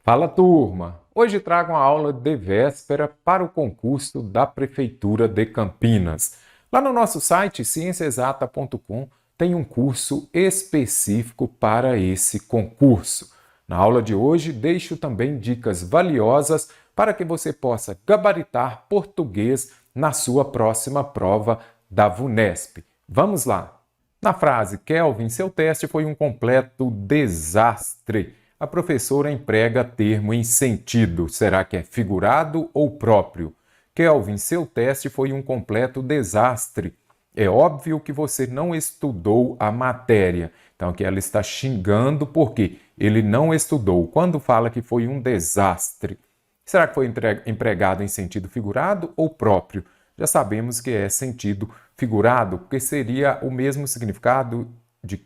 Fala, turma! Hoje trago uma aula de véspera para o concurso da Prefeitura de Campinas. Lá no nosso site cienciaexata.com tem um curso específico para esse concurso. Na aula de hoje, deixo também dicas valiosas para que você possa gabaritar português na sua próxima prova da VUNESP. Vamos lá! Na frase Kelvin, seu teste foi um completo desastre. A professora emprega termo em sentido. Será que é figurado ou próprio? Kelvin, seu teste foi um completo desastre. É óbvio que você não estudou a matéria. Então, aqui ela está xingando porque ele não estudou. Quando fala que foi um desastre, será que foi empregado em sentido figurado ou próprio? Já sabemos que é sentido figurado, porque seria o mesmo significado de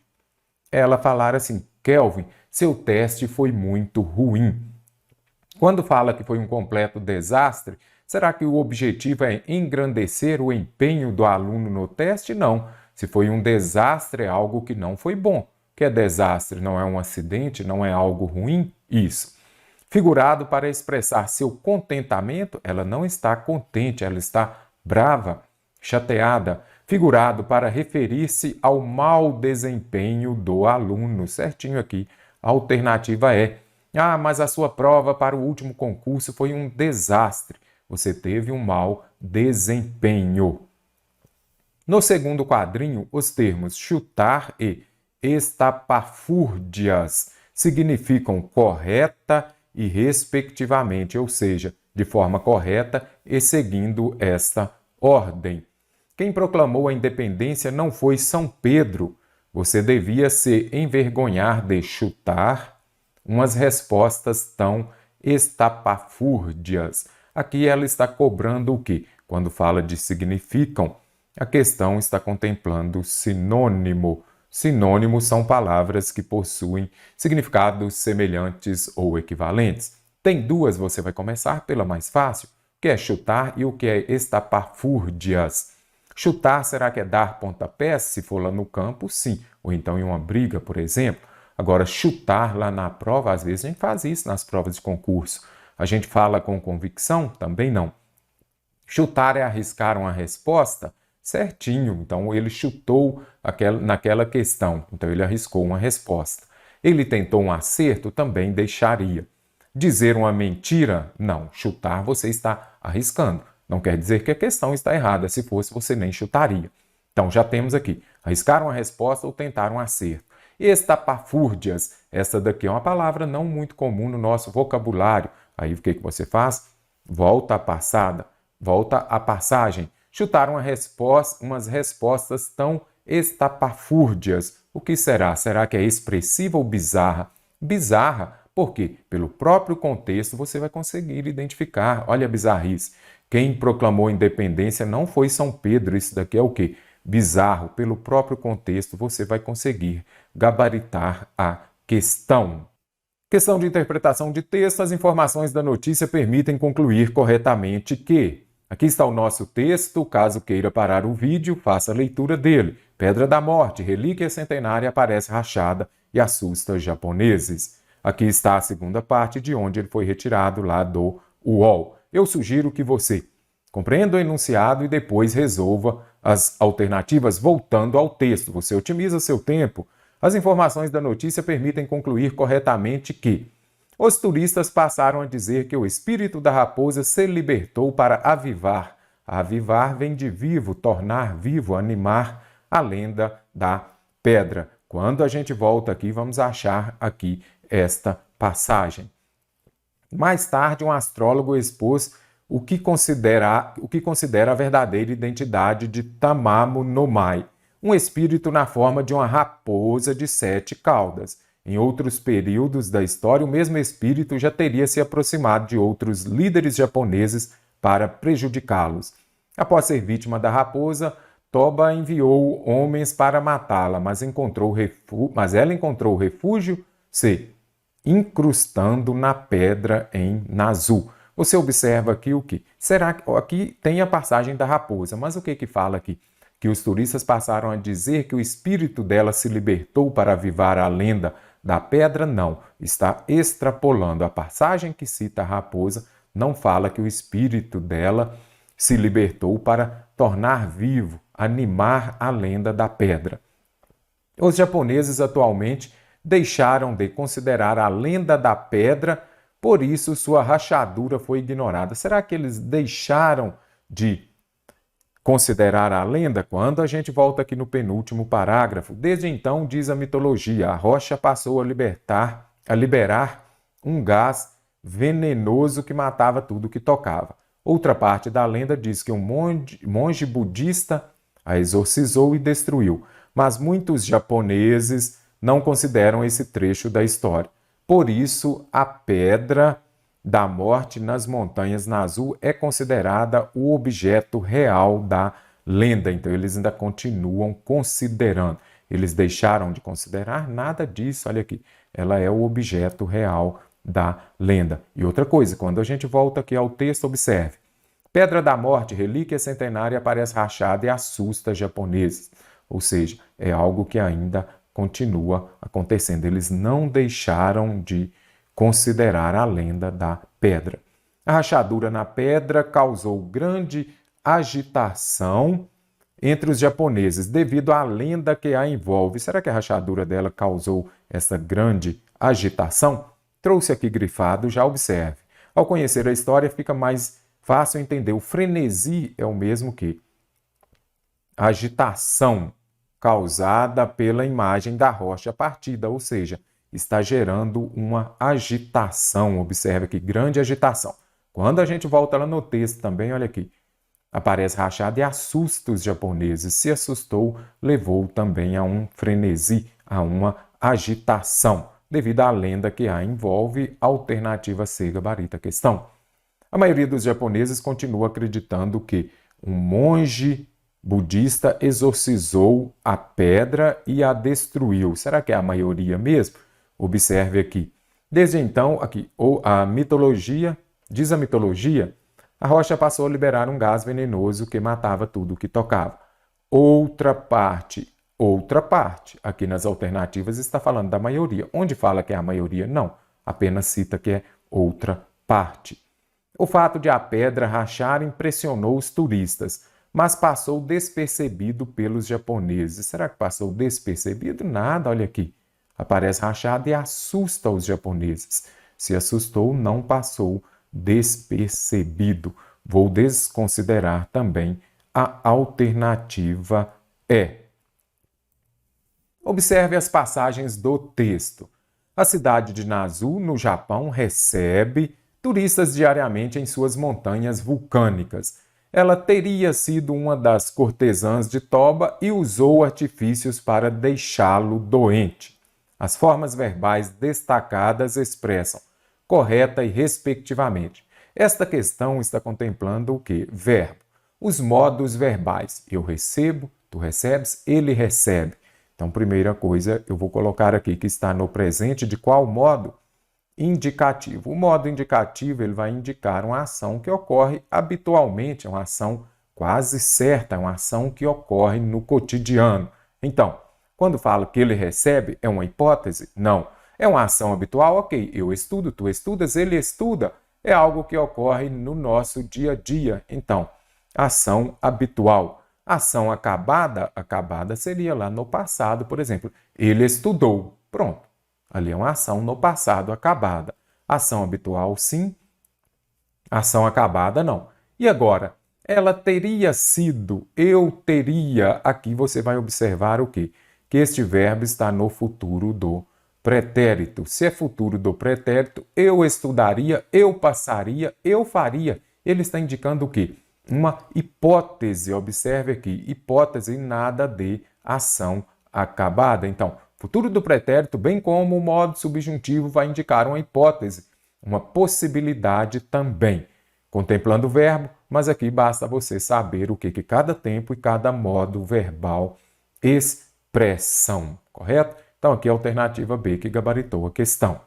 ela falar assim: Kelvin, seu teste foi muito ruim. Quando fala que foi um completo desastre, será que o objetivo é engrandecer o empenho do aluno no teste? Não. Se foi um desastre, é algo que não foi bom. O que é desastre? Não é um acidente? Não é algo ruim? Isso. Figurado para expressar seu contentamento, ela não está contente, ela está brava, chateada. Figurado para referir-se ao mau desempenho do aluno. Certinho aqui. A alternativa é: mas a sua prova para o último concurso foi um desastre. Você teve um mau desempenho. No segundo quadrinho, os termos chutar e estapafúrdias significam correta e respectivamente, ou seja, de forma correta e seguindo esta ordem. Quem proclamou a independência não foi São Pedro. Você devia se envergonhar de chutar umas respostas tão estapafúrdias. Aqui ela está cobrando o quê? Quando fala de significam, a questão está contemplando sinônimo. Sinônimos são palavras que possuem significados semelhantes ou equivalentes. Tem duas, você vai começar pela mais fácil, que é chutar e o que é estapafúrdias. Chutar, será que é dar pontapés? Se for lá no campo, sim. Ou então em uma briga, por exemplo. Agora, chutar lá na prova, às vezes a gente faz isso nas provas de concurso. A gente fala com convicção? Também não. Chutar é arriscar uma resposta? Certinho. Então, ele chutou naquela questão. Então, ele arriscou uma resposta. Ele tentou um acerto? Também deixaria. Dizer uma mentira? Não. Chutar, você está arriscando. Não quer dizer que a questão está errada. Se fosse, você nem chutaria. Então, já temos aqui. Arriscar uma resposta ou tentar um acerto. Estapafúrdias. Essa daqui é uma palavra não muito comum no nosso vocabulário. Aí, o que você faz? Volta à passada. Volta à passagem. Chutar umas respostas tão estapafúrdias. O que será? Será que é expressiva ou bizarra? Bizarra, porque pelo próprio contexto você vai conseguir identificar. Olha a bizarrice. Quem proclamou a independência não foi São Pedro. Isso daqui é o quê? Bizarro. Pelo próprio contexto você vai conseguir gabaritar a questão. Questão de interpretação de texto, as informações da notícia permitem concluir corretamente que... Aqui está o nosso texto, caso queira parar o vídeo, faça a leitura dele. Pedra da Morte, relíquia centenária, aparece rachada e assusta os japoneses. Aqui está a segunda parte de onde ele foi retirado lá do UOL. Eu sugiro que você compreenda o enunciado e depois resolva as alternativas voltando ao texto. Você otimiza seu tempo. As informações da notícia permitem concluir corretamente que os turistas passaram a dizer que o espírito da raposa se libertou para avivar. Avivar vem de vivo, tornar vivo, animar a lenda da pedra. Quando a gente volta aqui, vamos achar aqui esta passagem. Mais tarde, um astrólogo expôs o que considera a verdadeira identidade de Tamamo no Mai, um espírito na forma de uma raposa de 7 caudas. Em outros períodos da história, o mesmo espírito já teria se aproximado de outros líderes japoneses para prejudicá-los. Após ser vítima da raposa, Toba enviou homens para matá-la, mas ela encontrou refúgio se incrustando na pedra em Nazu. Você observa aqui o que? Será que aqui tem a passagem da raposa, mas o que fala aqui? Que os turistas passaram a dizer que o espírito dela se libertou para avivar a lenda da pedra, não. Está extrapolando. A passagem que cita a raposa não fala que o espírito dela se libertou para tornar vivo, animar a lenda da pedra. Os japoneses atualmente deixaram de considerar a lenda da pedra, por isso sua rachadura foi ignorada. Será que eles deixaram de considerar a lenda? Quando a gente volta aqui no penúltimo parágrafo, desde então, diz a mitologia, a rocha passou a liberar um gás venenoso que matava tudo que tocava. Outra parte da lenda diz que um monge budista a exorcizou e destruiu, mas muitos japoneses não consideram esse trecho da história. Por isso, a pedra da morte nas montanhas Nazu é considerada o objeto real da lenda. Então, eles ainda continuam considerando. Eles deixaram de considerar nada disso. Olha aqui, ela é o objeto real da lenda. E outra coisa, quando a gente volta aqui ao texto, observe. Pedra da morte, relíquia centenária, aparece rachada e assusta japoneses. Ou seja, é algo que ainda continua acontecendo. Eles não deixaram de considerar a lenda da pedra. A rachadura na pedra causou grande agitação entre os japoneses devido à lenda que a envolve. Será que a rachadura dela causou essa grande agitação? Trouxe aqui grifado, já observe. Ao conhecer a história, fica mais fácil entender. O frenesi é o mesmo que agitação causada pela imagem da rocha partida, ou seja, está gerando uma agitação. Observe aqui, grande agitação. Quando a gente volta lá no texto também, olha aqui, aparece rachada e assusta os japoneses. Se assustou, levou também a um frenesi, a uma agitação, devido à lenda que a envolve. Alternativa C, gabarita a questão. A maioria dos japoneses continua acreditando que um monge budista exorcizou a pedra e a destruiu. Será que é a maioria mesmo? Observe aqui. Desde então, aqui, a mitologia, diz a mitologia, a rocha passou a liberar um gás venenoso que matava tudo o que tocava. Outra parte. Aqui nas alternativas está falando da maioria. Onde fala que é a maioria? Não. Apenas cita que é outra parte. O fato de a pedra rachar impressionou os turistas, mas passou despercebido pelos japoneses. Será que passou despercebido? Nada, olha aqui. Aparece rachada e assusta os japoneses. Se assustou, não passou despercebido. Vou desconsiderar também a alternativa E. Observe as passagens do texto. A cidade de Nazu, no Japão, recebe turistas diariamente em suas montanhas vulcânicas. Ela teria sido uma das cortesãs de Toba e usou artifícios para deixá-lo doente. As formas verbais destacadas expressam correta e respectivamente. Esta questão está contemplando o quê? Verbo. Os modos verbais. Eu recebo, tu recebes, ele recebe. Então, primeira coisa, eu vou colocar aqui que está no presente de qual modo? Indicativo. O modo indicativo ele vai indicar uma ação que ocorre habitualmente, é uma ação quase certa, é uma ação que ocorre no cotidiano. Então, quando falo que ele recebe, é uma hipótese? Não. É uma ação habitual? Ok, eu estudo, tu estudas, ele estuda. É algo que ocorre no nosso dia a dia. Então, ação habitual. Ação acabada? Acabada seria lá no passado, por exemplo. Ele estudou. Pronto. Ali é uma ação no passado acabada. Ação habitual, sim. Ação acabada, não. E agora? Ela teria sido, eu teria. Aqui você vai observar o quê? Que este verbo está no futuro do pretérito. Se é futuro do pretérito, eu estudaria, eu passaria, eu faria. Ele está indicando o quê? Uma hipótese. Observe aqui, hipótese, nada de ação acabada. Então, futuro do pretérito, bem como o modo subjuntivo, vai indicar uma hipótese, uma possibilidade também. Contemplando o verbo, mas aqui basta você saber o que cada tempo e cada modo verbal expressam, correto? Então, aqui é a alternativa B que gabaritou a questão.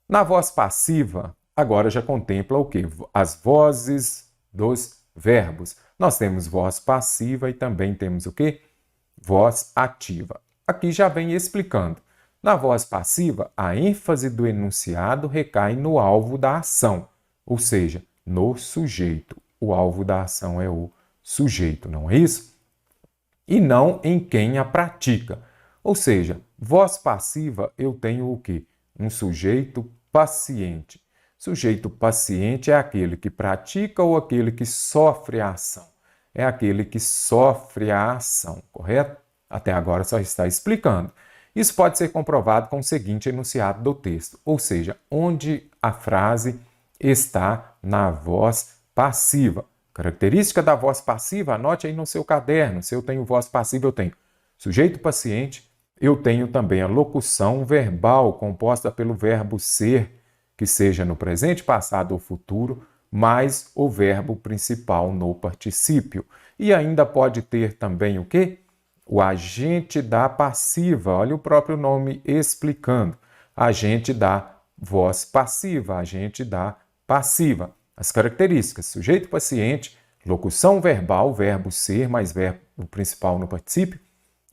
Na voz passiva, agora já contempla o quê? As vozes dos verbos. Nós temos voz passiva e também temos o quê? Voz ativa. Aqui já vem explicando. Na voz passiva, a ênfase do enunciado recai no alvo da ação, ou seja, no sujeito. O alvo da ação é o sujeito, não é isso? E não em quem a pratica. Ou seja, voz passiva eu tenho o quê? Um sujeito paciente. Sujeito paciente é aquele que pratica ou aquele que sofre a ação. É aquele que sofre a ação, correto? Até agora só está explicando. Isso pode ser comprovado com o seguinte enunciado do texto, ou seja, onde a frase está na voz passiva. Característica da voz passiva, anote aí no seu caderno. Se eu tenho voz passiva, eu tenho sujeito paciente, eu tenho também a locução verbal, composta pelo verbo ser, que seja no presente, passado ou futuro, mais o verbo principal no particípio. E ainda pode ter também o quê? O agente da passiva, olha o próprio nome explicando. Agente da voz passiva, agente da passiva. As características: sujeito paciente, locução verbal, verbo ser mais verbo principal no particípio,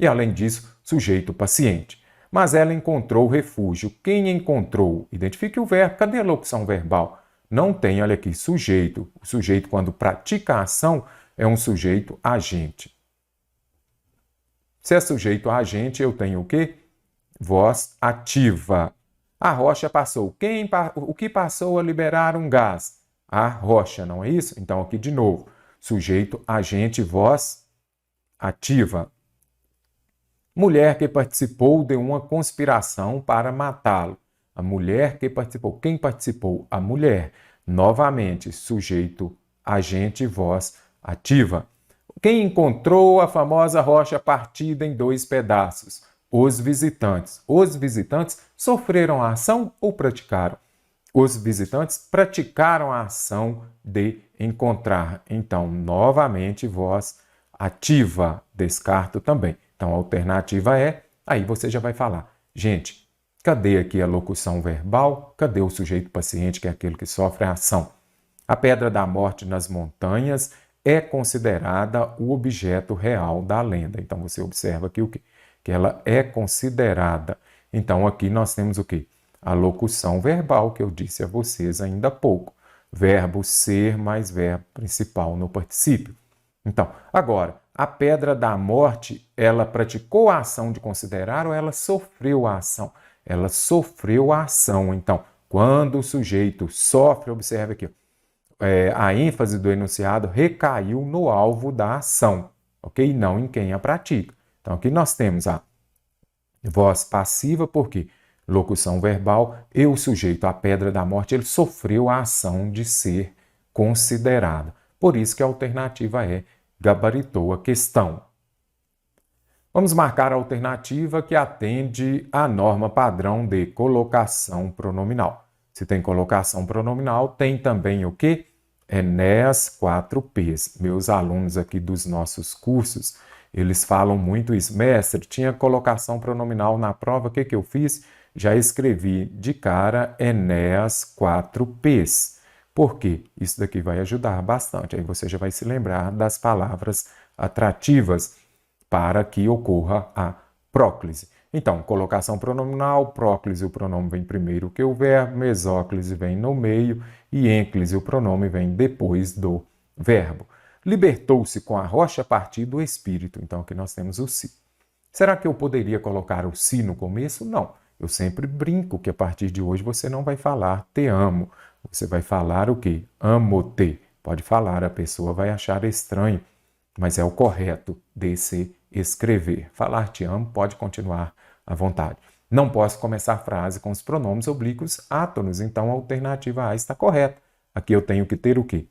e além disso, sujeito paciente. Mas ela encontrou refúgio. Quem encontrou? Identifique o verbo. Cadê a locução verbal? Não tem, olha aqui, sujeito. O sujeito, quando pratica a ação, é um sujeito agente. Se é sujeito agente, eu tenho o quê? Voz ativa. A rocha passou. O que passou a liberar um gás? A rocha, não é isso? Então, aqui de novo. Sujeito, agente, voz ativa. Mulher que participou de uma conspiração para matá-lo. A mulher que participou. Quem participou? A mulher. Novamente, sujeito, agente, voz ativa. Quem encontrou a famosa rocha partida em 2 pedaços? Os visitantes. Os visitantes sofreram a ação ou praticaram? Os visitantes praticaram a ação de encontrar. Então, novamente, voz ativa. Descarto também. Então, a alternativa é, aí você já vai falar. Gente, cadê aqui a locução verbal? Cadê o sujeito paciente, que é aquele que sofre a ação? A pedra da morte nas montanhas é considerada o objeto real da lenda. Então, você observa aqui o quê? Que ela é considerada. Então, aqui nós temos o quê? A locução verbal, que eu disse a vocês ainda há pouco. Verbo ser mais verbo principal no particípio. Então, agora, a pedra da morte, ela praticou a ação de considerar ou ela sofreu a ação? Ela sofreu a ação. Então, quando o sujeito sofre, observe aqui, a ênfase do enunciado recaiu no alvo da ação, ok? Não em quem a pratica. Então, aqui nós temos a voz passiva, porque locução verbal, e o sujeito, a pedra da morte, ele sofreu a ação de ser considerado. Por isso que a alternativa é gabaritou a questão. Vamos marcar a alternativa que atende à norma padrão de colocação pronominal. Se tem colocação pronominal, tem também o quê? Enéas 4Ps. Meus alunos aqui dos nossos cursos, eles falam muito isso. Mestre, tinha colocação pronominal na prova, o que eu fiz? Já escrevi de cara Enéas 4Ps. Por quê? Isso daqui vai ajudar bastante. Aí você já vai se lembrar das palavras atrativas para que ocorra a próclise. Então, colocação pronominal, próclise, o pronome vem primeiro que o verbo, mesóclise vem no meio e ênclise, o pronome vem depois do verbo. Libertou-se com a rocha a partir do espírito. Então, aqui nós temos o si. Será que eu poderia colocar o si no começo? Não. Eu sempre brinco que a partir de hoje você não vai falar te amo. Você vai falar o quê? Amo-te. Pode falar, a pessoa vai achar estranho, mas é o correto de se escrever. Falar te amo pode continuar à vontade. Não posso começar a frase com os pronomes oblíquos átonos, então a alternativa A está correta. Aqui eu tenho que ter o quê?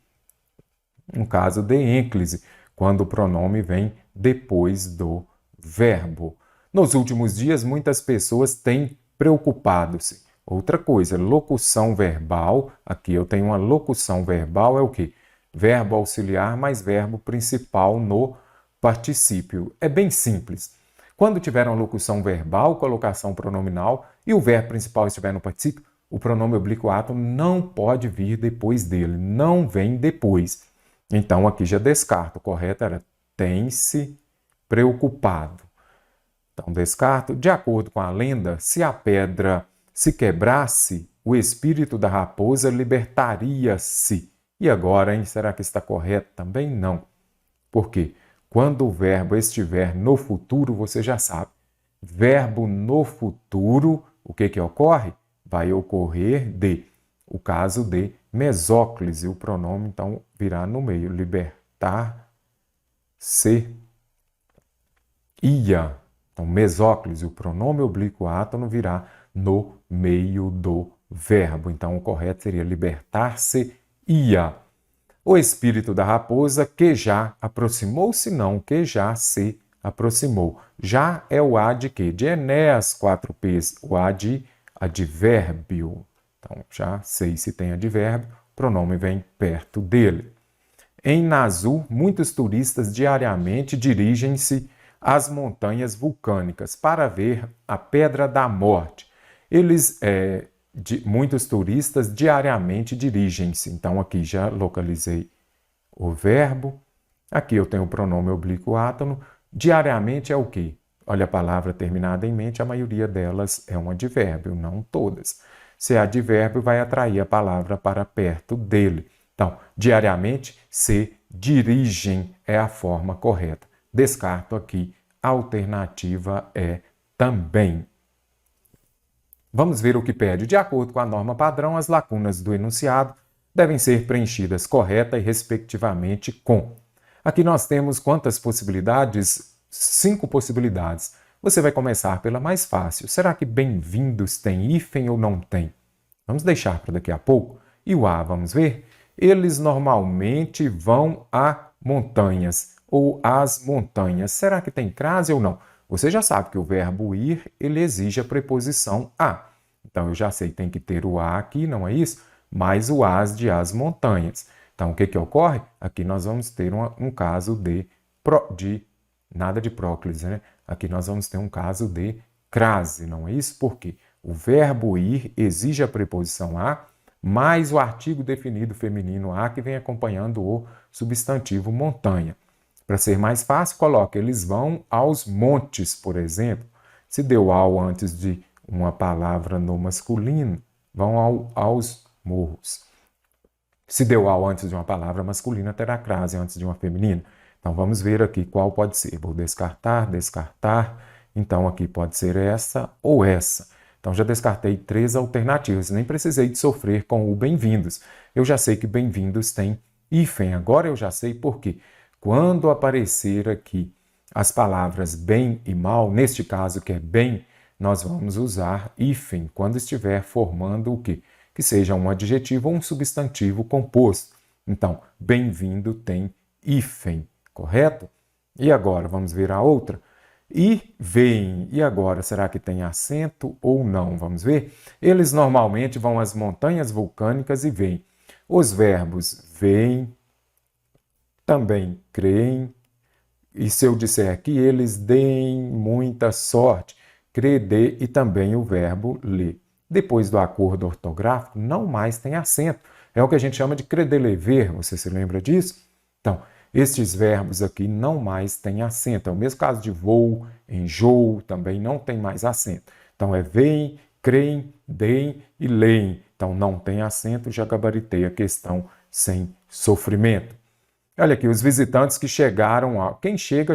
Um caso de ênclise, quando o pronome vem depois do verbo. Nos últimos dias, muitas pessoas têm preocupado-se. Outra coisa, locução verbal. Aqui eu tenho uma locução verbal, é o quê? Verbo auxiliar mais verbo principal no particípio. É bem simples. Quando tiver uma locução verbal, colocação pronominal, e o verbo principal estiver no particípio, o pronome oblíquo átono não pode vir depois dele, não vem depois. Então, aqui já descarto. O correto era tem-se preocupado. Então, descarto. De acordo com a lenda, se a pedra se quebrasse, o espírito da raposa libertaria-se. E agora, hein? Será que está correto? Também não. Por quê? Quando o verbo estiver no futuro, você já sabe. Verbo no futuro, o que ocorre? Vai ocorrer o caso de mesóclise. O pronome, então, virá no meio. Libertar-se ia. Então, mesóclise, o pronome oblíquo átono virá no meio do verbo. Então, o correto seria libertar-se ia. O espírito da raposa que já aproximou-se, não, que já se aproximou. Já é o A de quê? De Enéas, 4 P's, o A de advérbio. Então, já sei se tem advérbio, o pronome vem perto dele. Em Nasu, muitos turistas diariamente dirigem-se às montanhas vulcânicas para ver a Pedra da Morte. Muitos turistas diariamente dirigem-se. Então, aqui já localizei o verbo. Aqui eu tenho o pronome oblíquo átono. Diariamente é o quê? Olha a palavra terminada em mente, a maioria delas é um advérbio, não todas. Se é advérbio, vai atrair a palavra para perto dele. Então, diariamente, se dirigem é a forma correta. Descarto aqui, a alternativa é também. Vamos ver o que pede. De acordo com a norma padrão, as lacunas do enunciado devem ser preenchidas correta e respectivamente com. Aqui nós temos quantas possibilidades? 5 possibilidades. Você vai começar pela mais fácil. Será que bem-vindos tem hífen ou não tem? Vamos deixar para daqui a pouco. E o A, vamos ver? Eles normalmente vão a montanhas ou às montanhas. Será que tem crase ou não? Você já sabe que o verbo ir, ele exige a preposição a. Então, eu já sei, tem que ter o a aqui, não é isso? Mais o as de as montanhas. Então, o que ocorre? Aqui nós vamos ter um caso de nada de próclise, né? Aqui nós vamos ter um caso de crase, não é isso? Porque o verbo ir exige a preposição a, mais o artigo definido feminino a, que vem acompanhando o substantivo montanha. Para ser mais fácil, coloque, eles vão aos montes, por exemplo. Se deu ao antes de uma palavra no masculino, vão aos morros. Se deu ao antes de uma palavra masculina, terá crase antes de uma feminina. Então, vamos ver aqui qual pode ser. Vou descartar. Então, aqui pode ser essa ou essa. Então, já descartei 3 alternativas. Nem precisei de sofrer com o bem-vindos. Eu já sei que bem-vindos tem hífen. Agora eu já sei por quê. Quando aparecer aqui as palavras bem e mal, neste caso que é bem, nós vamos usar hífen quando estiver formando o quê? Que seja um adjetivo ou um substantivo composto. Então, bem-vindo tem hífen, correto? E agora, vamos ver a outra. E vêm. E agora, será que tem acento ou não? Vamos ver? Eles normalmente vão às montanhas vulcânicas e vêm. Os verbos vêm, também creem, e se eu disser que eles deem muita sorte, crer e também o verbo ler. Depois do acordo ortográfico, não mais tem acento. É o que a gente chama de credelever, você se lembra disso? Então, estes verbos aqui não mais têm acento. É o mesmo caso de vou, enjoo, também não tem mais acento. Então, é veem, creem, deem e leem. Então, não tem acento, já gabaritei a questão sem sofrimento. Olha aqui, os visitantes que chegaram quem chega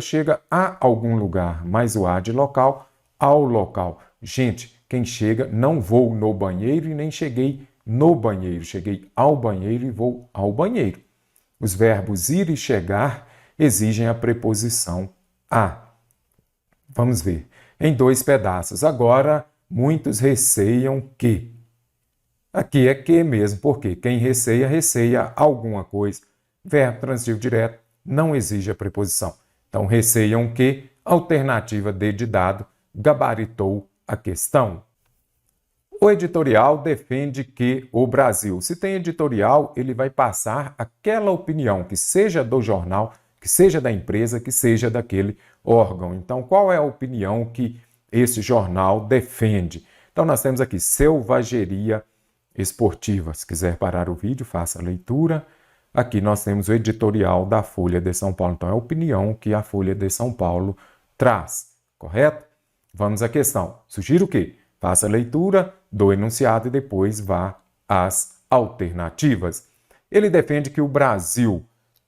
a algum lugar, mais o a de local, ao local. Gente, quem chega, não vou no banheiro e nem cheguei no banheiro. Cheguei ao banheiro e vou ao banheiro. Os verbos ir e chegar exigem a preposição a. Vamos ver. Em 2 pedaços. Agora, muitos receiam que. Aqui é que mesmo, porque quem receia, receia alguma coisa. Verbo transitivo direto não exige a preposição. Então, receiam que, alternativa D de dado, gabaritou a questão. O editorial defende que o Brasil, se tem editorial, ele vai passar aquela opinião, que seja do jornal, que seja da empresa, que seja daquele órgão. Então, qual é a opinião que esse jornal defende? Então, nós temos aqui selvageria esportiva. Se quiser parar o vídeo, faça a leitura. Aqui nós temos o editorial da Folha de São Paulo. Então, é a opinião que a Folha de São Paulo traz, correto? Vamos à questão. Sugiro que faça a leitura do enunciado e depois vá às alternativas. Ele defende que o Brasil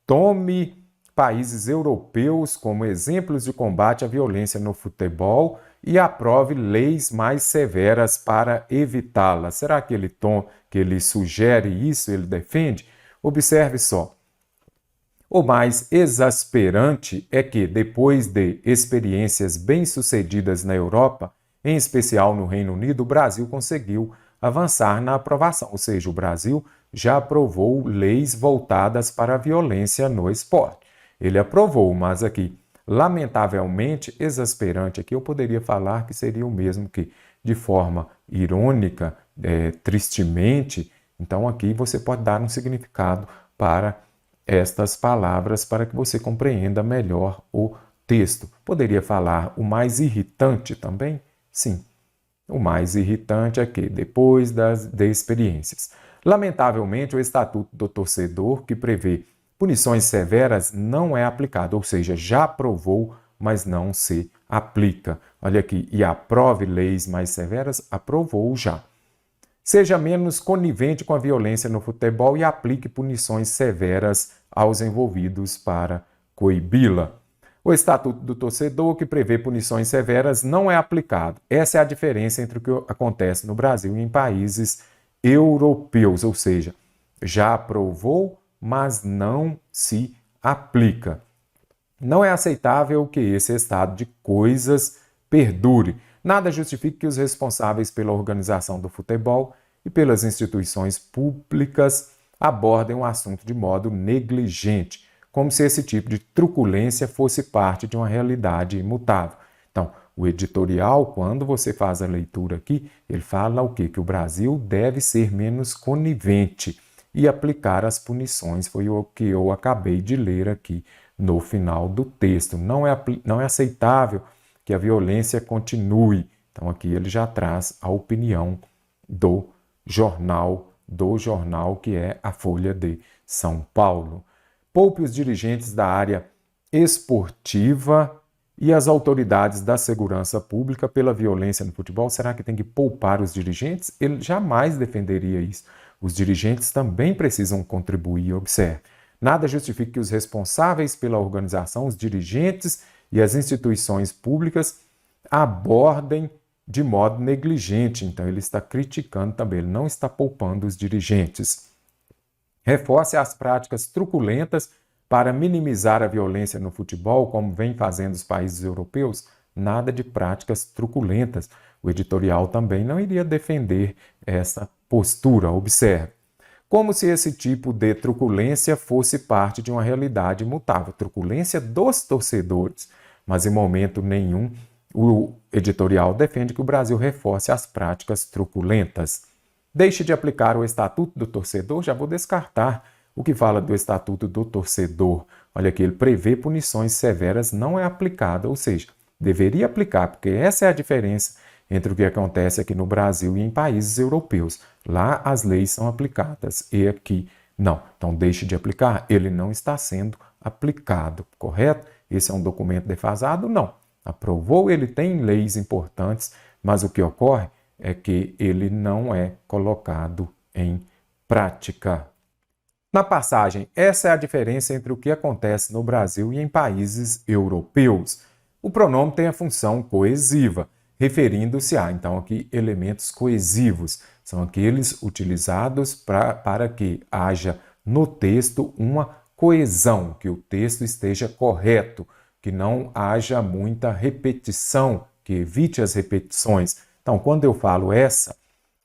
tome países europeus como exemplos de combate à violência no futebol e aprove leis mais severas para evitá-la. Será que ele sugere isso, ele defende? Observe só. O mais exasperante é que, depois de experiências bem-sucedidas na Europa, em especial no Reino Unido, o Brasil conseguiu avançar na aprovação, ou seja, o Brasil já aprovou leis voltadas para a violência no esporte. Ele aprovou, mas aqui, lamentavelmente, exasperante, aqui eu poderia falar que seria o mesmo que, de forma irônica, tristemente, então aqui você pode dar um significado para estas palavras para que você compreenda melhor o texto. Poderia falar o mais irritante também? Sim. O mais irritante é que, depois de experiências. Lamentavelmente, o Estatuto do Torcedor, que prevê punições severas, não é aplicado, ou seja, já aprovou, mas não se aplica. Olha aqui, e aprove leis mais severas, aprovou já. Seja menos conivente com a violência no futebol e aplique punições severas aos envolvidos para coibi-la. O Estatuto do Torcedor, que prevê punições severas, não é aplicado. Essa é a diferença entre o que acontece no Brasil e em países europeus, ou seja, já aprovou, mas não se aplica. Não é aceitável que esse estado de coisas perdure. Nada justifica que os responsáveis pela organização do futebol e pelas instituições públicas abordem o assunto de modo negligente, como se esse tipo de truculência fosse parte de uma realidade imutável. Então, o editorial, quando você faz a leitura aqui, ele fala o quê? Que o Brasil deve ser menos conivente e aplicar as punições, foi o que eu acabei de ler aqui no final do texto. Não é aceitável que a violência continue. Então aqui ele já traz a opinião do jornal que é a Folha de São Paulo. Poupe os dirigentes da área esportiva e as autoridades da segurança pública pela violência no futebol. Será que tem que poupar os dirigentes? Ele jamais defenderia isso. Os dirigentes também precisam contribuir, observe. Nada justifica que os responsáveis pela organização, os dirigentes e as instituições públicas abordem de modo negligente. Então, ele está criticando também, ele não está poupando os dirigentes. Reforce as práticas truculentas para minimizar a violência no futebol, como vem fazendo os países europeus. Nada de práticas truculentas. O editorial também não iria defender essa postura. Observe. Como se esse tipo de truculência fosse parte de uma realidade imutável. Truculência dos torcedores. Mas em momento nenhum o editorial defende que o Brasil reforce as práticas truculentas. Deixe de aplicar o Estatuto do Torcedor, já vou descartar o que fala do Estatuto do Torcedor. Olha aqui, ele prevê punições severas, não é aplicada, ou seja, deveria aplicar, porque essa é a diferença entre o que acontece aqui no Brasil e em países europeus. Lá as leis são aplicadas e aqui não. Então deixe de aplicar, ele não está sendo aplicado, correto? Esse é um documento defasado? Não. Aprovou, ele tem leis importantes, mas o que ocorre é que ele não é colocado em prática. Na passagem, essa é a diferença entre o que acontece no Brasil e em países europeus. O pronome tem a função coesiva, referindo-se a, então, aqui, elementos coesivos. São aqueles utilizados para que haja no texto uma coesão, que o texto esteja correto, que não haja muita repetição, que evite as repetições. Então, quando eu falo essa,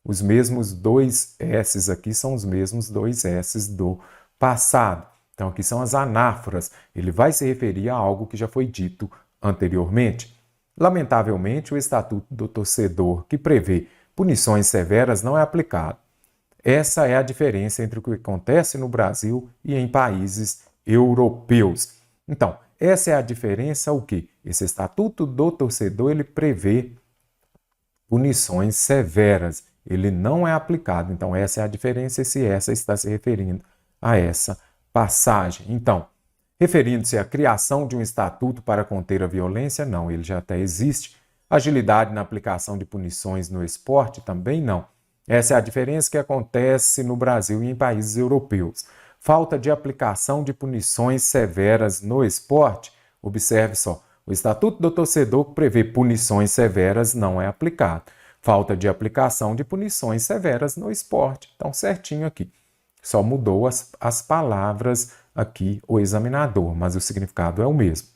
os mesmos dois S's aqui são os mesmos dois S's do passado. Então, aqui são as anáforas. Ele vai se referir a algo que já foi dito anteriormente. Lamentavelmente, o Estatuto do Torcedor, que prevê punições severas, não é aplicado. Essa é a diferença entre o que acontece no Brasil e em países europeus. Então, essa é a diferença o quê? Esse Estatuto do Torcedor, ele prevê punições severas. Ele não é aplicado. Então, essa é a diferença, se essa está se referindo a essa passagem. Então, referindo-se à criação de um estatuto para conter a violência, não, ele já até existe. Agilidade na aplicação de punições no esporte? Também não. Essa é a diferença que acontece no Brasil e em países europeus. Falta de aplicação de punições severas no esporte? Observe só, o Estatuto do Torcedor que prevê punições severas não é aplicado. Falta de aplicação de punições severas no esporte. Então, certinho aqui. Só mudou as palavras aqui o examinador, mas o significado é o mesmo.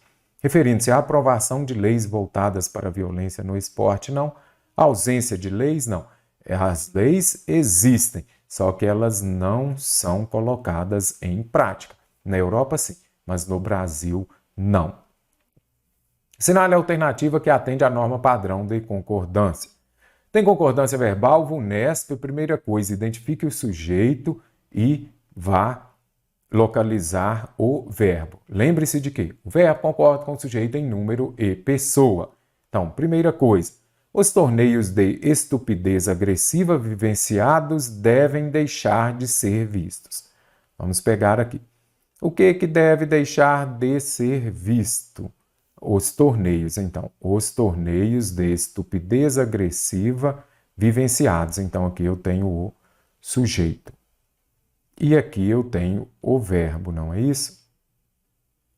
Referindo-se à aprovação de leis voltadas para a violência no esporte, não. A ausência de leis, não. As leis existem, só que elas não são colocadas em prática. Na Europa, sim, mas no Brasil, não. Assinale a alternativa que atende à norma padrão de concordância. Tem concordância verbal, VUNESP, primeira coisa, identifique o sujeito e vá localizar o verbo. Lembre-se de que o verbo concorda com o sujeito em número e pessoa. Então, primeira coisa, os torneios de estupidez agressiva vivenciados devem deixar de ser vistos. Vamos pegar aqui. O que deve deixar de ser visto? Os torneios, então, os torneios de estupidez agressiva vivenciados. Então, aqui eu tenho o sujeito. E aqui eu tenho o verbo, não é isso?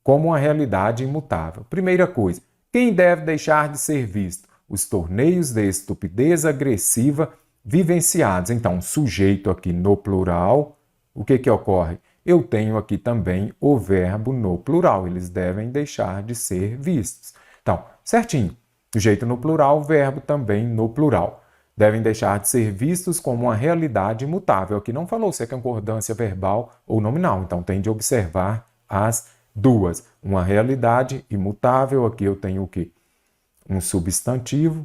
Como uma realidade imutável. Primeira coisa, quem deve deixar de ser visto? Os torneios de estupidez agressiva vivenciados. Então, sujeito aqui no plural, o que ocorre? Eu tenho aqui também o verbo no plural. Eles devem deixar de ser vistos. Então, certinho. Sujeito no plural, verbo também no plural. Devem deixar de ser vistos como uma realidade imutável. Aqui não falou se é concordância verbal ou nominal. Então, tem de observar as duas. Uma realidade imutável. Aqui eu tenho o quê? Um substantivo.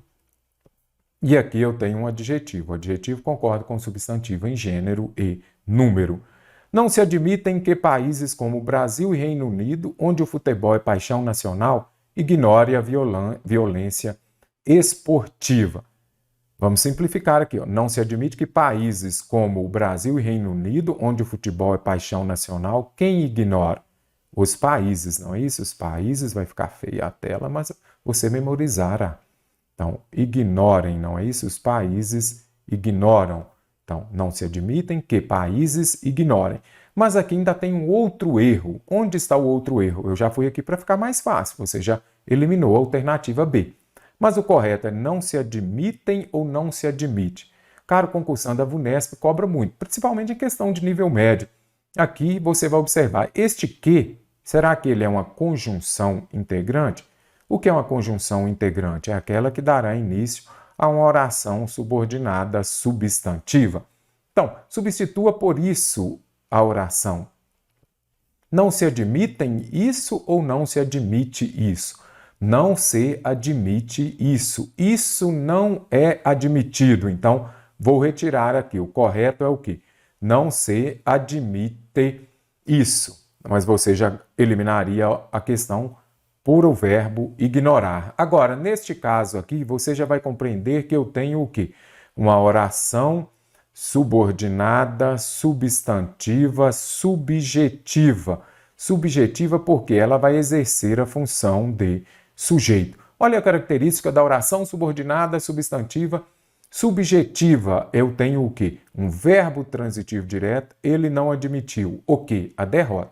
E aqui eu tenho um adjetivo. O adjetivo concorda com o substantivo em gênero e número. Não se admitem que países como Brasil e Reino Unido, onde o futebol é paixão nacional, ignore a violência esportiva. Vamos simplificar aqui. Não se admite que países como o Brasil e Reino Unido, onde o futebol é paixão nacional, quem ignora? Os países, não é isso? Os países, vai ficar feia a tela, mas você memorizará. Então, ignorem, não é isso? Os países ignoram. Então, não se admitem que países ignorem. Mas aqui ainda tem um outro erro. Onde está o outro erro? Eu já fui aqui para ficar mais fácil. Você já eliminou a alternativa B. Mas o correto é não se admitem ou não se admite. Cara, o concursando da VUNESP cobra muito, principalmente em questão de nível médio. Aqui você vai observar, este que, será que ele é uma conjunção integrante? O que é uma conjunção integrante? É aquela que dará início a uma oração subordinada substantiva. Então, substitua por isso a oração. Não se admitem isso ou não se admite isso? Não se admite isso. Isso não é admitido. Então, vou retirar aqui. O correto é o quê? Não se admite isso. Mas você já eliminaria a questão por o verbo ignorar. Agora, neste caso aqui, você já vai compreender que eu tenho o quê? Uma oração subordinada, substantiva, subjetiva. Subjetiva porque ela vai exercer a função de sujeito. Olha a característica da oração subordinada, substantiva, subjetiva. Eu tenho o quê? Um verbo transitivo direto, ele não admitiu. O quê? A derrota.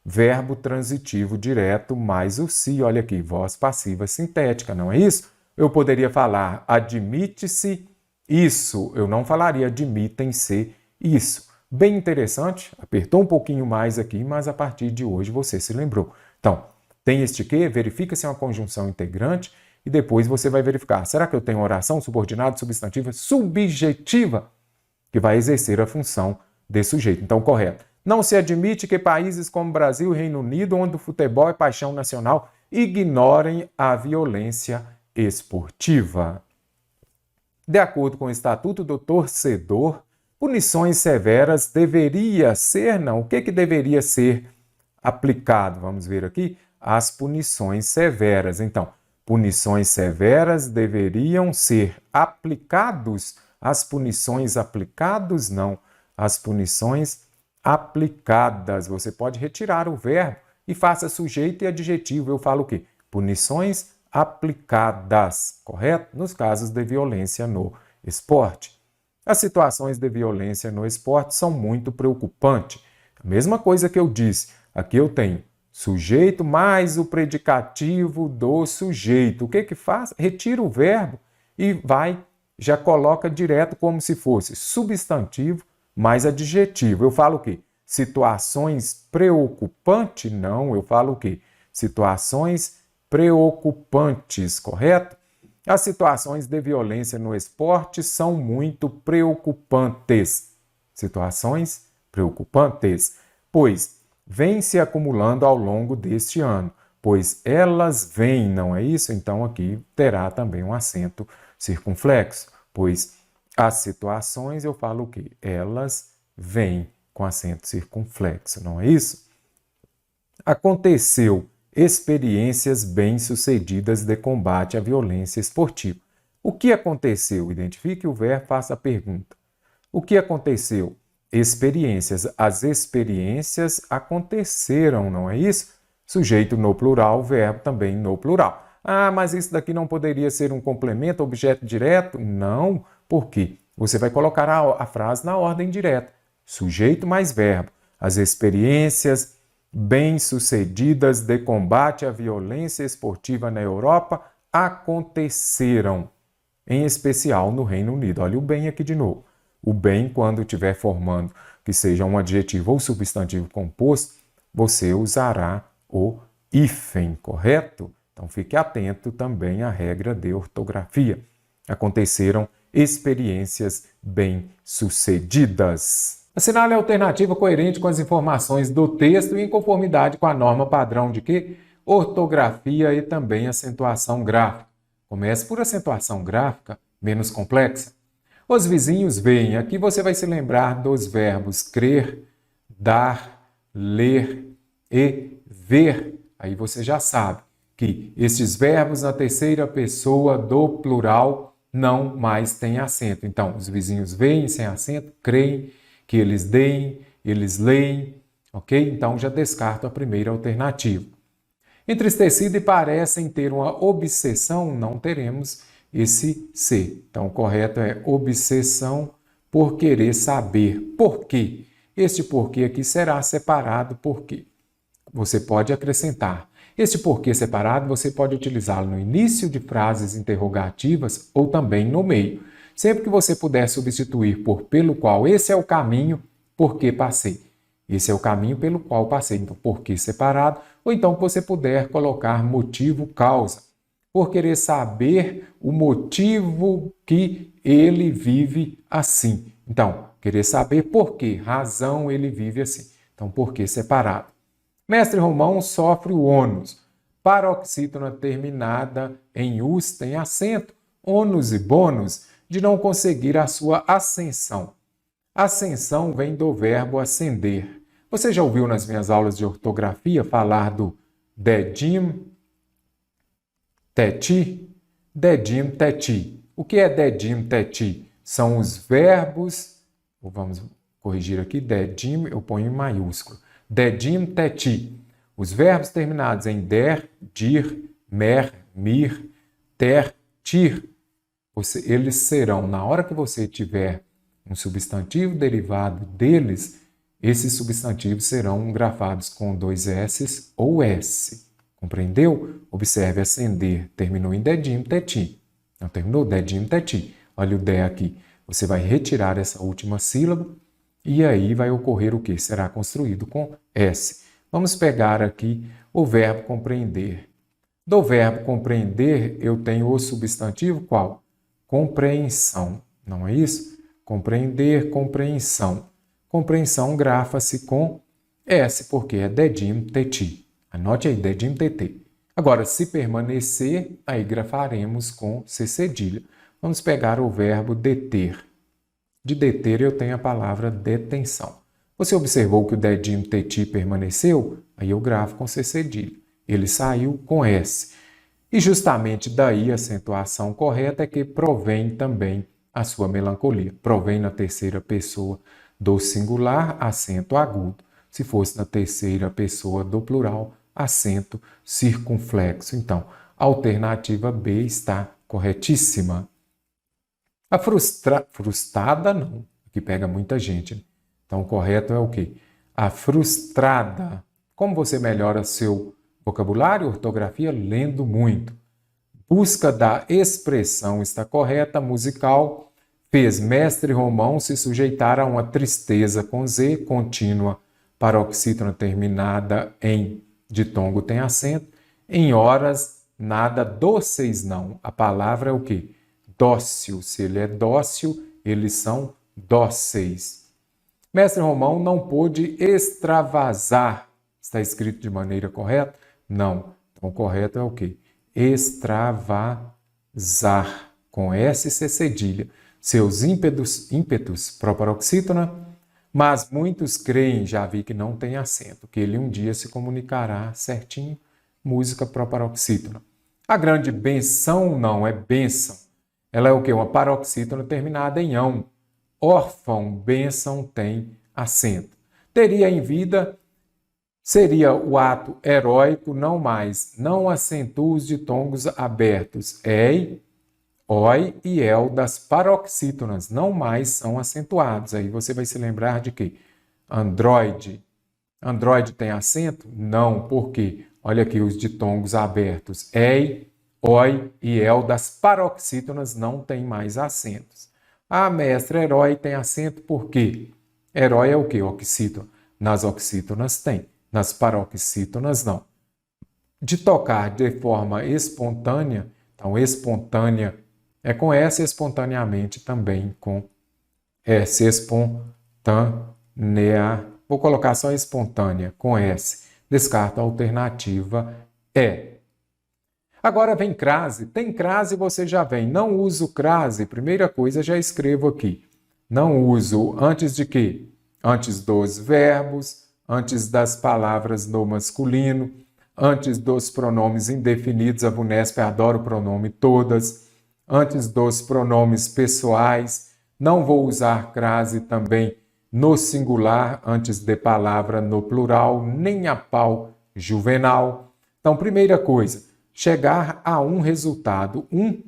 Verbo transitivo direto mais o se, olha aqui, voz passiva sintética, não é isso? Eu poderia falar admite-se isso, eu não falaria admitem-se isso. Bem interessante, apertou um pouquinho mais aqui, mas a partir de hoje você se lembrou. Então, tem este que, verifica se é uma conjunção integrante e depois você vai verificar, será que eu tenho oração subordinada, substantiva, subjetiva, que vai exercer a função de sujeito. Então, correto. Não se admite que países como Brasil e Reino Unido, onde o futebol é paixão nacional, ignorem a violência esportiva. De acordo com o Estatuto do Torcedor, punições severas deveria ser, não? O que deveria ser aplicado? Vamos ver aqui. As punições severas. Então, punições severas deveriam ser aplicados. As punições aplicados, não. As punições aplicadas. Você pode retirar o verbo e faça sujeito e adjetivo. Eu falo o quê? Punições aplicadas, correto? Nos casos de violência no esporte. As situações de violência no esporte são muito preocupantes. A mesma coisa que eu disse, aqui eu tenho sujeito mais o predicativo do sujeito. O que que faz? Retira o verbo e já coloca direto como se fosse substantivo mais adjetivo. Eu falo o quê? Situações preocupantes? Não, eu falo o quê? Situações preocupantes, correto? As situações de violência no esporte são muito preocupantes. Situações preocupantes, pois vêm se acumulando ao longo deste ano, pois elas vêm, não é isso? Então aqui terá também um acento circunflexo, pois as situações eu falo o quê? Elas vêm com acento circunflexo, não é isso? Aconteceu experiências bem-sucedidas de combate à violência esportiva. O que aconteceu? Identifique o verbo, faça a pergunta. O que aconteceu? Experiências. As experiências aconteceram, não é isso? Sujeito no plural, verbo também no plural. Ah, mas isso daqui não poderia ser um complemento, objeto direto? Não, por quê? Você vai colocar a frase na ordem direta. Sujeito mais verbo. As experiências bem-sucedidas de combate à violência esportiva na Europa aconteceram, em especial no Reino Unido. Olha o bem aqui de novo. O bem, quando estiver formando que seja um adjetivo ou substantivo composto, você usará o hífen, correto? Então fique atento também à regra de ortografia. Aconteceram experiências bem-sucedidas. Assinale a alternativa coerente com as informações do texto e em conformidade com a norma padrão de quê? Ortografia e também acentuação gráfica. Comece por acentuação gráfica, menos complexa. Os vizinhos veem. Aqui você vai se lembrar dos verbos crer, dar, ler e ver. Aí você já sabe que estes verbos na terceira pessoa do plural não mais têm acento. Então, os vizinhos veem sem acento, creem, que eles deem, eles leem, ok? Então já descarto a primeira alternativa. Entristecido e parecem ter uma obsessão, não teremos esse C. Então o correto é obsessão por querer saber. Por quê? Este porquê aqui será separado por quê? Você pode acrescentar. Este porquê separado você pode utilizá-lo no início de frases interrogativas ou também no meio. Sempre que você puder substituir por pelo qual, esse é o caminho, por que passei. Esse é o caminho pelo qual passei. Então, por que separado? Ou então você puder colocar motivo, causa. Por querer saber o motivo que ele vive assim. Então, querer saber por que razão ele vive assim. Então, por que separado? Mestre Romão sofre o ônus. Paroxítona terminada em us tem acento. Ônus e bônus de não conseguir a sua ascensão. Ascensão vem do verbo ascender. Você já ouviu nas minhas aulas de ortografia falar do dedim, teti? Dedim, teti. O que é dedim, teti? São os verbos, vamos corrigir aqui, dedim, eu ponho em maiúsculo. Dedim, teti. Os verbos terminados em der, dir, mer, mir, ter, tir. Eles serão, na hora que você tiver um substantivo derivado deles, esses substantivos serão grafados com 2 S ou S. Compreendeu? Observe ascender. Terminou em dedim, teti. Não terminou? Dedim, teti. Olha o de aqui. Você vai retirar essa última sílaba e aí vai ocorrer o que? Será construído com S. Vamos pegar aqui o verbo compreender. Do verbo compreender, eu tenho o substantivo qual? Compreensão, não é isso? Compreender, compreensão. Compreensão grafa-se com S, porque é dedim, teti. Anote aí, dedim, teti. Agora, se permanecer, aí grafaremos com C cedilha. Vamos pegar o verbo deter. De deter, eu tenho a palavra detenção. Você observou que o dedim, teti permaneceu? Aí eu grafo com C cedilha. Ele saiu com S. E justamente daí a acentuação correta é que provém também a sua melancolia. Provém na terceira pessoa do singular, acento agudo. Se fosse na terceira pessoa do plural, acento circunflexo. Então, A alternativa B está corretíssima. A frustrada não, que pega muita gente, né? Então, o correto é o quê? A frustrada. Como você melhora seu vocabulário e ortografia? Lendo muito. Busca da expressão está correta, musical. Fez mestre Romão se sujeitar a uma tristeza com Z contínua, paroxítona terminada em ditongo tem acento. Em horas, nada dóceis não. A palavra é o quê? Dócil. Se ele é dócil, eles são dóceis. Mestre Romão não pôde extravasar. Está escrito de maneira correta? Não. Então, o correto é o quê? Extravasar, com S e C cedilha. Seus ímpetos proparoxítona, mas muitos creem, já vi que não tem acento, que ele um dia se comunicará certinho, música proparoxítona. A grande benção não é bênção. Ela é o quê? Uma paroxítona terminada em ão. Órfão, bênção tem acento. Teria em vida, seria o ato heróico, não mais. Não acentua os ditongos abertos. Ei, oi e el das paroxítonas, não mais são acentuados. Aí você vai se lembrar de quê? Androide. Androide tem acento? Não, por quê? Olha aqui os ditongos abertos. Ei, oi e el das paroxítonas não tem mais acentos. Ah, mestre, herói tem acento por quê? Herói é o quê? Oxítona. Nas oxítonas tem, nas paroxítonas não. De tocar de forma espontânea, então espontânea é com S, espontaneamente também com S, espontânea. Vou colocar só espontânea com S. Descarta a alternativa E. Agora vem crase. Tem crase, você já vem. Não uso crase. Primeira coisa, já escrevo aqui. Não uso antes de quê? Antes dos verbos, antes das palavras no masculino, antes dos pronomes indefinidos. A VUNESP adora o pronome todas. Antes dos pronomes pessoais. Não vou usar crase também no singular, antes de palavra no plural, nem a pau juvenal. Então, primeira coisa, chegar a um resultado. Um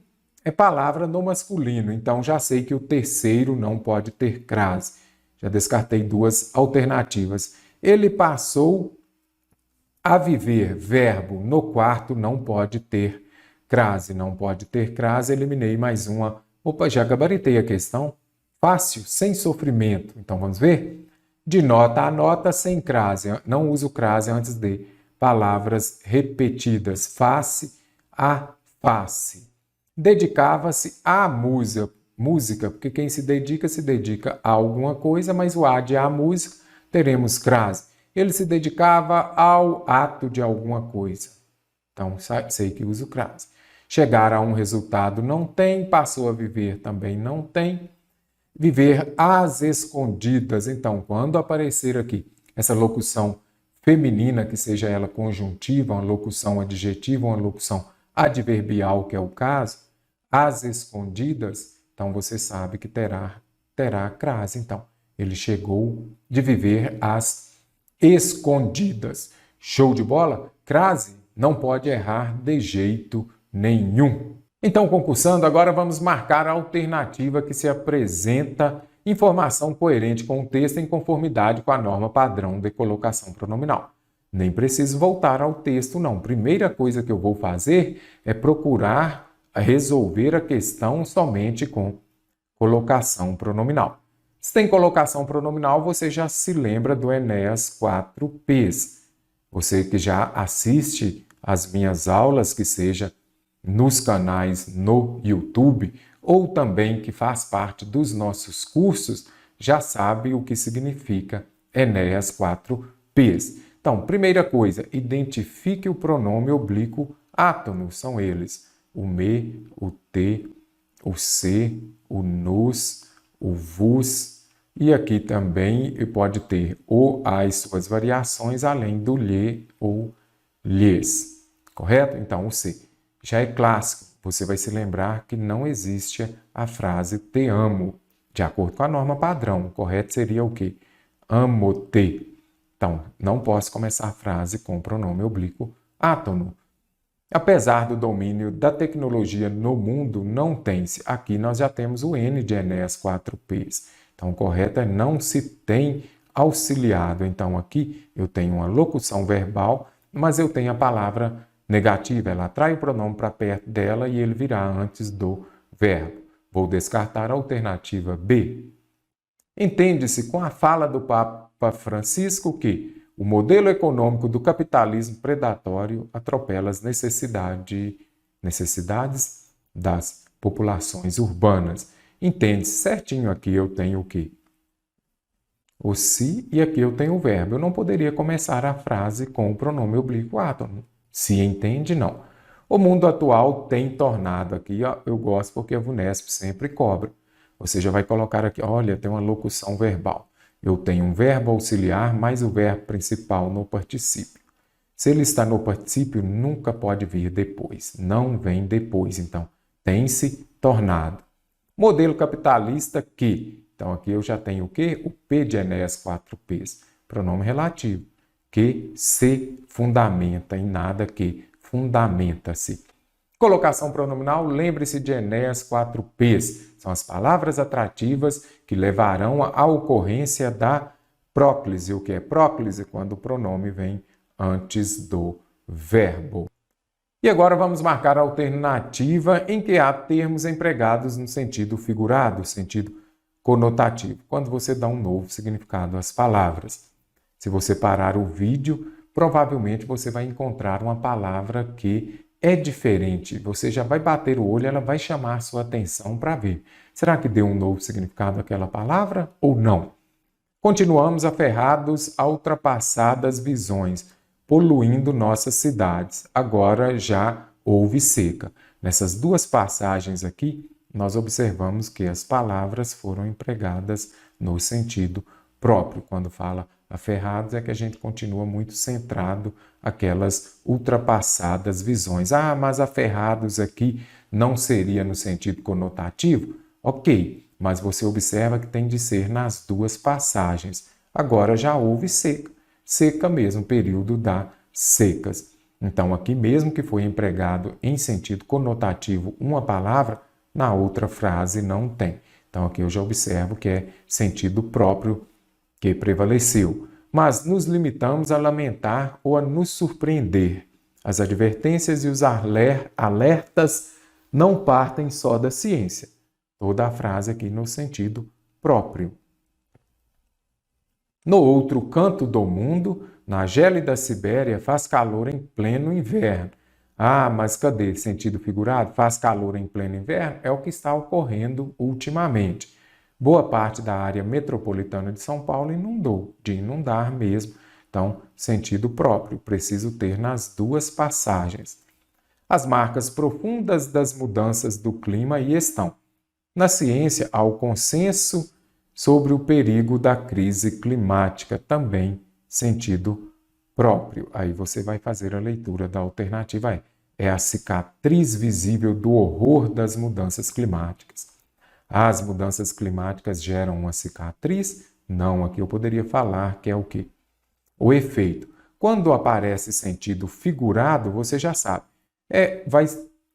é palavra no masculino, então já sei que o terceiro não pode ter crase. Já descartei duas alternativas. Ele passou a viver, verbo no quarto, não pode ter crase. Não pode ter crase, eliminei mais uma. Opa, já gabaritei a questão. Fácil, sem sofrimento. Então, vamos ver? De nota a nota, sem crase. Não uso crase antes de palavras repetidas. Face a face. Dedicava-se à música, porque quem se dedica a alguma coisa, mas o a de a música, teremos crase. Ele se dedicava ao ato de alguma coisa. Então, sei que uso crase. Chegar a um resultado não tem, passou a viver também não tem. Viver às escondidas. Então, quando aparecer aqui essa locução feminina, que seja ela conjuntiva, uma locução adjetiva, uma locução adverbial, que é o caso, às escondidas, então você sabe que terá crase. Então, ele chegou de viver às escondidas. Show de bola? Crase não pode errar de jeito nenhum. Então, concursando, agora vamos marcar a alternativa que se apresenta informação coerente com o texto em conformidade com a norma padrão de colocação pronominal. Nem preciso voltar ao texto, não. Primeira coisa que eu vou fazer é procurar resolver a questão somente com colocação pronominal. Se tem colocação pronominal, você já se lembra do Enéas 4Ps. Você que já assiste às minhas aulas, que seja nos canais no YouTube, ou também que faz parte dos nossos cursos, já sabe o que significa Enéas 4Ps. Então, primeira coisa, identifique o pronome oblíquo átono. São eles o me, o te, o se, o nos, o vos, e aqui também pode ter o, as suas variações, além do lhe ou lhes. Correto? Então, o se. Já é clássico, você vai se lembrar que não existe a frase te amo, de acordo com a norma padrão. O correto seria o quê? Amo-te. Então, não posso começar a frase com o pronome oblíquo átono. Apesar do domínio da tecnologia no mundo, não tem-se. Aqui nós já temos o N de Enéas 4Ps. Então, o correto é não se tem auxiliado. Então, aqui eu tenho uma locução verbal, mas eu tenho a palavra negativa. Ela atrai o pronome para perto dela e ele virá antes do verbo. Vou descartar a alternativa B. Entende-se com a fala do Papa Francisco que o modelo econômico do capitalismo predatório atropela as necessidades das populações urbanas. Entende-se certinho aqui eu tenho o quê? O se e aqui eu tenho o verbo. Eu não poderia começar a frase com o pronome oblíquo átono. Se entende, não. O mundo atual tem tornado aqui, ó, eu gosto porque a VUNESP sempre cobra. Você já vai colocar aqui, olha, tem uma locução verbal. Eu tenho um verbo auxiliar mais o verbo principal no particípio. Se ele está no particípio, nunca pode vir depois. Não vem depois, então. Tem-se tornado. Modelo capitalista que. Então, aqui eu já tenho o quê? O P de Enéas 4Ps. Pronome relativo. Que se fundamenta em nada que fundamenta-se. Colocação pronominal, lembre-se de Enéas 4Ps. São as palavras atrativas que levarão à ocorrência da próclise. O que é próclise? Quando o pronome vem antes do verbo. E agora vamos marcar a alternativa em que há termos empregados no sentido figurado, sentido conotativo, quando você dá um novo significado às palavras. Se você parar o vídeo, provavelmente você vai encontrar uma palavra que é diferente. Você já vai bater o olho, ela vai chamar sua atenção para ver. Será que deu um novo significado àquela palavra ou não? Continuamos aferrados a ultrapassadas visões, poluindo nossas cidades. Agora já houve seca. Nessas duas passagens aqui, nós observamos que as palavras foram empregadas no sentido próprio. Quando fala aferrados, é que a gente continua muito centrado aquelas ultrapassadas visões. Ah, mas aferrados aqui não seria no sentido conotativo? Ok, mas você observa que tem de ser nas duas passagens. Agora já houve seca. Seca mesmo, período das secas. Então, aqui mesmo que foi empregado em sentido conotativo uma palavra, na outra frase não tem. Então, aqui eu já observo que é sentido próprio que prevaleceu. Mas nos limitamos a lamentar ou a nos surpreender. As advertências e os alertas não partem só da ciência. Toda a frase aqui no sentido próprio. No outro canto do mundo, na gélida Sibéria, faz calor em pleno inverno. Ah, mas cadê? Sentido figurado? Faz calor em pleno inverno? É o que está ocorrendo ultimamente. Boa parte da área metropolitana de São Paulo inundou, de inundar mesmo. Então, sentido próprio, preciso ter nas duas passagens. As marcas profundas das mudanças do clima aí estão. Na ciência, há o consenso sobre o perigo da crise climática, também sentido próprio. Aí você vai fazer a leitura da alternativa E. É a cicatriz visível do horror das mudanças climáticas. As mudanças climáticas geram uma cicatriz? Não, aqui eu poderia falar que é o quê? O efeito. Quando aparece sentido figurado, você já sabe. Vai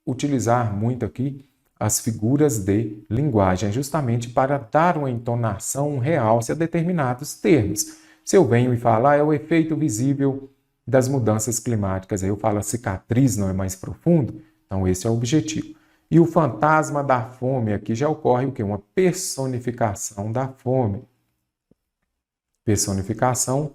utilizar muito aqui as figuras de linguagem, justamente para dar uma entonação, um realce a determinados termos. Se eu venho e falo, é o efeito visível das mudanças climáticas, aí eu falo a cicatriz, não é mais profundo? Então esse é o objetivo. E o fantasma da fome, aqui já ocorre o quê? Uma personificação da fome. Personificação,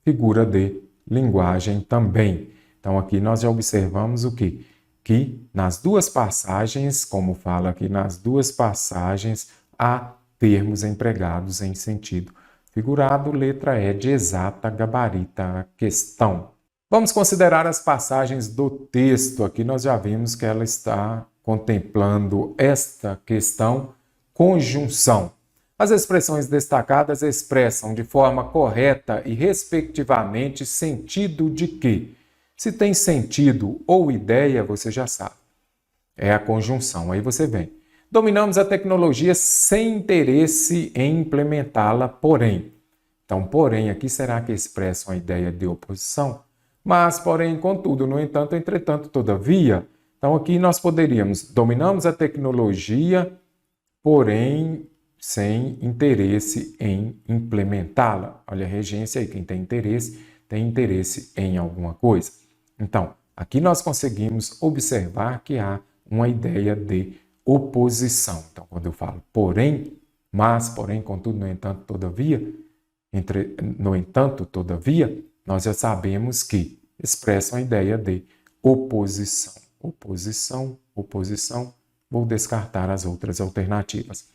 figura de linguagem também. Então aqui nós já observamos o quê? Que nas duas passagens, como fala aqui, nas duas passagens há termos empregados em sentido figurado, letra E de exata gabarita a questão. Vamos considerar as passagens do texto. Aqui nós já vimos que ela está contemplando esta questão conjunção. As expressões destacadas expressam de forma correta e respectivamente sentido de que. Se tem sentido ou ideia, você já sabe. É a conjunção. Aí você vem. Dominamos a tecnologia sem interesse em implementá-la, porém. Então, porém, aqui será que expressa uma ideia de oposição? Mas, porém, contudo, no entanto, entretanto, todavia. Então, aqui nós poderíamos, dominamos a tecnologia, porém, sem interesse em implementá-la. Olha a regência aí, quem tem interesse em alguma coisa. Então, aqui nós conseguimos observar que há uma ideia de oposição. Então, quando eu falo porém, mas, porém, contudo, no entanto, todavia, no entanto, todavia, nós já sabemos que expressam a ideia de oposição. Oposição, oposição, vou descartar as outras alternativas.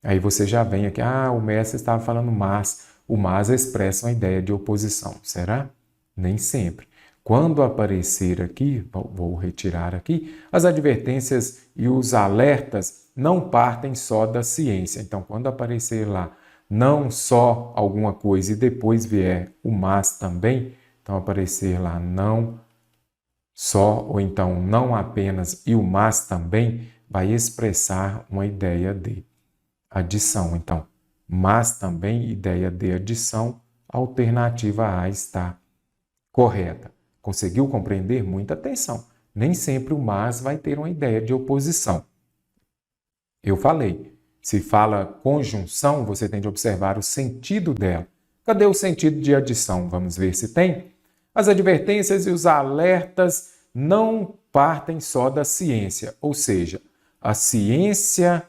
Aí você já vem aqui, o mestre estava falando mas. O mas expressa uma ideia de oposição. Será? Nem sempre. Quando aparecer aqui, vou retirar aqui, as advertências e os alertas não partem só da ciência. Então, quando aparecer lá não só alguma coisa e depois vier o mas também, então aparecer lá não só ou então não apenas e o mas também, vai expressar uma ideia de adição. Então, mas também ideia de adição, a alternativa A está correta. Conseguiu compreender? Muita atenção. Nem sempre o mas vai ter uma ideia de oposição. Eu falei, se fala conjunção, você tem de observar o sentido dela. Cadê o sentido de adição? Vamos ver se tem. As advertências e os alertas não partem só da ciência, ou seja, a ciência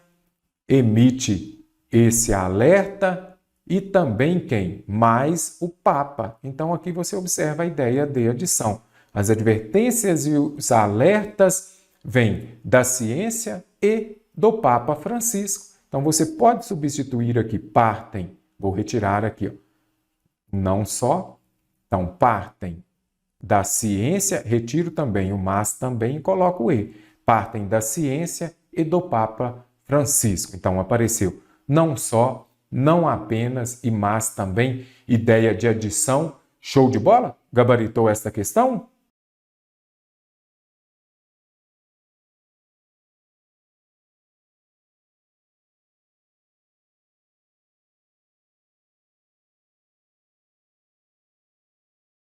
emite esse alerta e também quem? Mais o Papa. Então aqui você observa a ideia de adição. As advertências e os alertas vêm da ciência e do Papa Francisco. Então você pode substituir aqui partem, vou retirar aqui, não só, então partem da ciência, retiro também o mas também e coloco o e. Partem da ciência e do Papa Francisco. Então apareceu não só, não apenas e mas também, ideia de adição. Show de bola? Gabaritou esta questão?